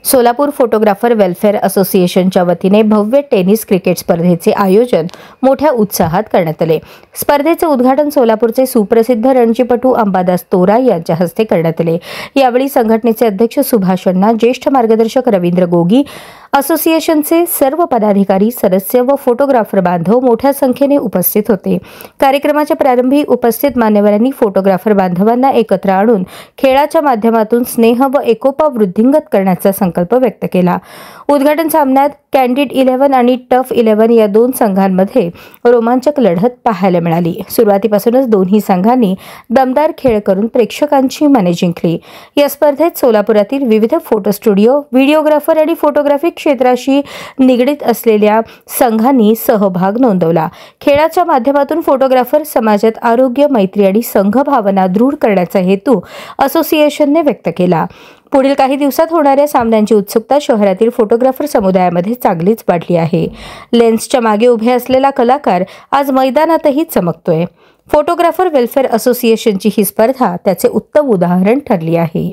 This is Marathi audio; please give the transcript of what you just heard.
सोलापूर फोटोग्राफर वेलफेअर असोसिएशनच्या वतीने भव्य टेनिस क्रिकेट स्पर्धेचे आयोजन मोठ्या उत्साहात करण्यात आले। स्पर्धेचे उद्घाटन सोलापूरचे सुप्रसिद्ध रणजीपटू अंबादास तोरा यांच्या हस्ते करण्यात आले। यावेळी संघटनेचे अध्यक्ष सुभाष अण्णा, ज्येष्ठ मार्गदर्शक रवींद्र गोगी, असोसिएशनचे सर्व पदाधिकारी, सदस्य व फोटोग्राफर बांधव मोठ्या संख्येने उपस्थित होते। कार्यक्रमाच्या प्रारंभी उपस्थित मान्यवरांनी फोटोग्राफर बांधवांना एकत्र आणून खेळाच्या माध्यमातून स्नेह व एकोपा वृद्धिंगत करण्याचा संकल्प व्यक्त केला। उद्घाटन सामन्यात कॅन्डिड 11 आणि टफ 11 या दोन संघांमध्ये रोमांचक लढत पाहायला मिळाली। सुरुवातीपासूनच दोन्ही संघांनी दमदार खेळ करून प्रेक्षकांची मने जिंकली। या स्पर्धेत सोलापुरातील विविध फोटो स्टुडिओ, व्हिडिओग्राफर आणि फोटोग्राफी क्षेत्राशी निगडीत असलेल्या संघांनी सहभाग नोंदवला। खेळाच्या माध्यमातून फोटोग्राफर समाजात आरोग्य, मैत्री आणि संघभावना दृढ करण्याचा हेतू असोसिएशनने व्यक्त केला। पुढील काही दिवसात होणाऱ्या सामन्यांची उत्सुकता शहरातील फोटोग्राफर समुदायामध्ये चांगलीच वाढली आहे। लेन्सच्या मागे उभे असलेला कलाकार आज मैदानातही चमकतोय। फोटोग्राफर वेलफेअर असोसिएशनची ही स्पर्धा त्याचे उत्तम उदाहरण ठरली आहे।